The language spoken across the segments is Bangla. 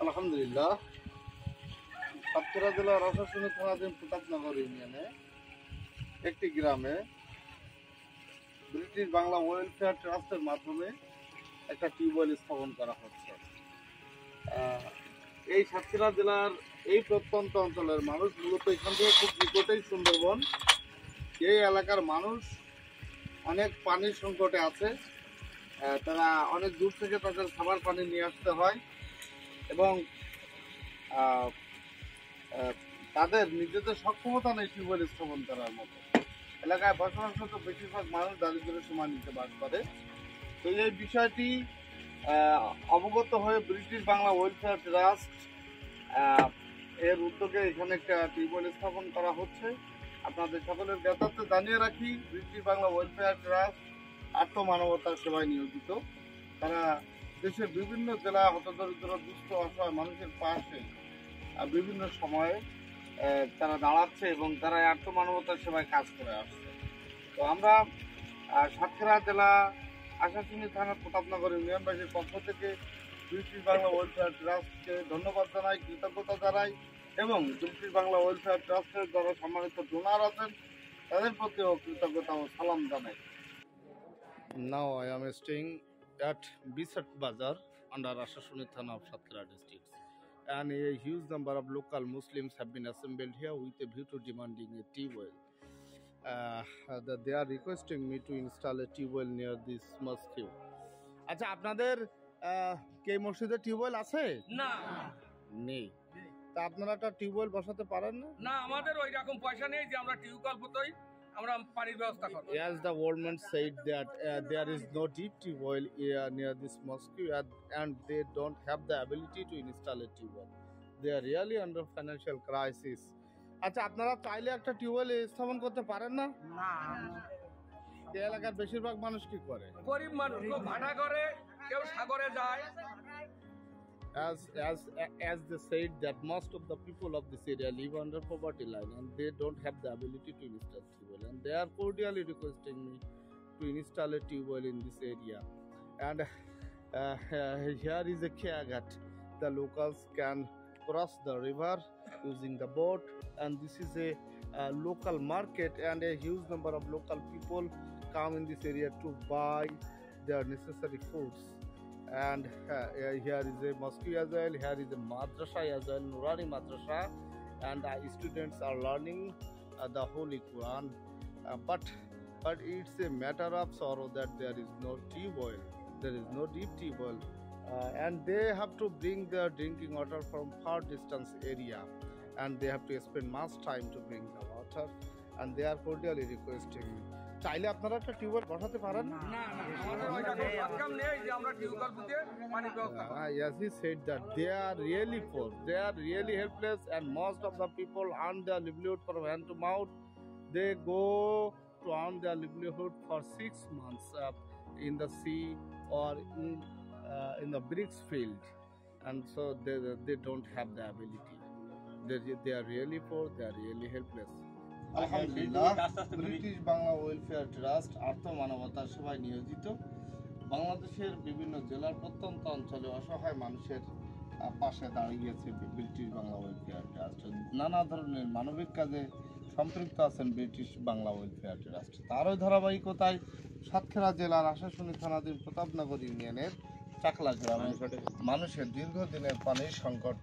আলহামদুলিল্লাহ, সাতক্ষীরা জেলার আশাশুনি থানাধীন প্রতাপনগর ইউনিয়নে একটি গ্রামে ব্রিটিশ বাংলা ওয়েলফেয়ার ট্রাস্টের মাধ্যমে একটা টিউবওয়েল স্থাপন করা হচ্ছে। এই সাতক্ষীরা জেলার এই প্রত্যন্ত অঞ্চলের মানুষ মূলত এখান থেকে খুব নিকটেই সুন্দরবন। এই এলাকার মানুষ অনেক পানির সংকটে আছে। তারা অনেক দূর থেকে তাদের খাবার পানি নিয়ে আসতে হয় এবং তাদের নিজেদের সক্ষমতা নেই টিউবওয়েল স্থাপন করার মতো। এলাকায় বসবাসরত বেশিরভাগ মানুষ দারিদ্র্যের সীমার নিচে বাস করে। তো এই বিষয়টি অবগত হয়ে ব্রিটিশ বাংলা ওয়েলফেয়ার ট্রাস্ট এর উদ্যোগে এখানে একটা টিউবওয়েল স্থাপন করা হচ্ছে। আপনাদের সকলের জ্ঞাতার্থে জানিয়ে রাখি, ব্রিটিশ বাংলা ওয়েলফেয়ার ট্রাস্ট আত্মমানবতার সেবায় নিয়োজিত। তারা দেশের বিভিন্ন জেলা হতদরিদ্র দুস্থ অসহায় মানুষের পাশে বিভিন্ন সময়ে তারা দাঁড়াচ্ছে এবং তারা আত্মমানবতার সেবায় কাজ করে আসছে। তো আমরা সাতক্ষীরা জেলা আশাশুনি থানা প্রতাপনগর ইউনিয়নবাসীর পক্ষ থেকে ব্রিটিশ বাংলা ওয়েলফেয়ার ট্রাস্টকে ধন্যবাদ জানাই, কৃতজ্ঞতা জানাই এবং ব্রিটিশ বাংলা ওয়েলফেয়ার ট্রাস্টের যারা সম্মানিত ডোনার আছেন তাদের প্রতিও কৃতজ্ঞতা ও সালাম জানাই। Now I am staying at Bisat Bazar under Ashashuni Thana of Satkira district, and a huge number of local Muslims have been assembled here with a view to demanding a tea well. That they are requesting me to install a tea well near this mosque. আচ্ছা, আপনাদের কে মসজিদে টিউবওয়েল আছে? না, নেই। তা আপনারা একটা টিউবওয়েল বসাতে পারেন না? না, আমাদের ওই রকম পয়সা নেই যে আমরা টিউবওয়েল বসাই, আমরা পানির ব্যবস্থা করব। As the government said that there is no deep tube-well near this mosque and they don't have the ability to install a tube-well. They are really under financial crisis. আচ্ছা, আপনারা চাইলে একটা টিউবওয়েল স্থাপন করতে পারেন না? না, এই এলাকার বেশিরভাগ মানুষ কি করে? গরিব মানুষ, কেউ ভাড়া করে, কেউ সাগরে যায়। As they said that most of the people of this area live under poverty line and they don't have the ability to install tubewell, and they are cordially requesting me to install a tubewell in this area. And here is a Kiagat. The locals can cross the river using the boat, and this is a local market, and a huge number of local people come in this area to buy their necessary foods. And here is a mosque as well, here is a madrasa as well, Nurani madrasa, and students are learning the Holy Quran, but it's a matter of sorrow that there is no tubewell, there is no deep tubewell, and they have to bring their drinking water from far distance area, and they have to spend much time to bring the water, and they are cordially requesting me. চাইলে আপনারা একটা টিউবওয়েল বসাতে পারেন না? না, আমাদের ওই রকম সক্ষম নেই যে আমরা টিউবওয়েল বসিয়ে পানির ব্যবস্থা করব। Yes, he said that they are really poor, they are really helpless, and most of the people earn their livelihood from hand to mouth. They go to earn their livelihood for 6 months in the sea or in the bricks field, and so they don't have the ability. They are really poor, they are really helpless. আলহামদুলিল্লাহ, ব্রিটিশ বাংলা ওয়েলফেয়ার ট্রাস্ট আত্মমানবতার সেবায় নিয়োজিত। বাংলাদেশের বিভিন্ন জেলার প্রত্যন্ত অঞ্চলে অসহায় মানুষের পাশে দাঁড়িয়েছে ব্রিটিশ বাংলা ওয়েলফেয়ার ট্রাস্ট। নানা ধরনের মানবিক কাজে সম্পৃক্ত আছেন ব্রিটিশ বাংলা ওয়েলফেয়ার ট্রাস্ট। তারই ধারাবাহিকতায় সাতক্ষীরা জেলার আশাশুনি থানাধীন প্রতাপনগর ইউনিয়নের চাকলা গ্রামের মানুষের দীর্ঘদিনের পানির সংকট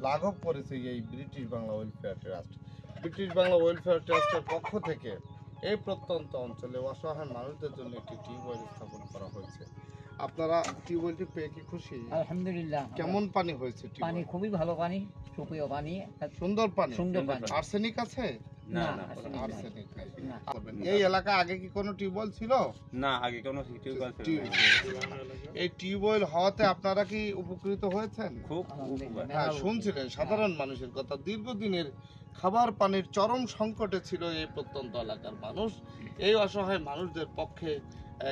লাঘব করেছে এই British Bangla welfare trust. British Bangla welfare ট্রাস্টের পক্ষ থেকে এই প্রত্যন্ত অঞ্চলে অসহায় মানুষদের জন্য একটি টিউবওয়েল স্থাপন করা হয়েছে। আপনারা টিউবওয়েলটি পেয়ে কি খুশি? আলহামদুলিল্লাহ। কেমন পানি হয়েছে? পানি খুবই ভালো পানি, সুপেয় পানি, সুন্দর পানি। সুন্দর পানি। আর্সেনিক আছে? না, আর্সেনিক নাই। এই এলাকা আগে কি কোনো টিউবওয়েল ছিল? না, আগে কোনো টিউবওয়েল ছিল না। এই টিউবওয়েল হওয়াতে আপনারা কি উপকৃত হয়েছেন? খুব হ্যাঁ, শুনছিলেন সাধারণ মানুষের কথা। দীর্ঘদিনের খাবার পানির চরম সংকটে ছিল এই প্রত্যন্ত এলাকার মানুষ। এই অসহায় মানুষদের পক্ষে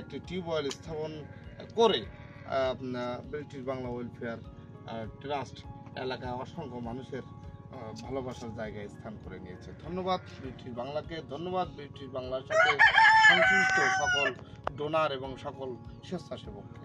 একটি টিউবওয়েল স্থাপন করে ব্রিটিশ বাংলা ওয়েলফেয়ার ট্রাস্ট এলাকায় অসংখ্য মানুষের ভালোবাসার জায়গায় স্থান করে নিয়েছে। ধন্যবাদ ব্রিটিশ বাংলাকে, ধন্যবাদ ব্রিটিশ বাংলার সাথে সংশ্লিষ্ট সকল ডোনার এবং সকল স্বেচ্ছাসেবককে।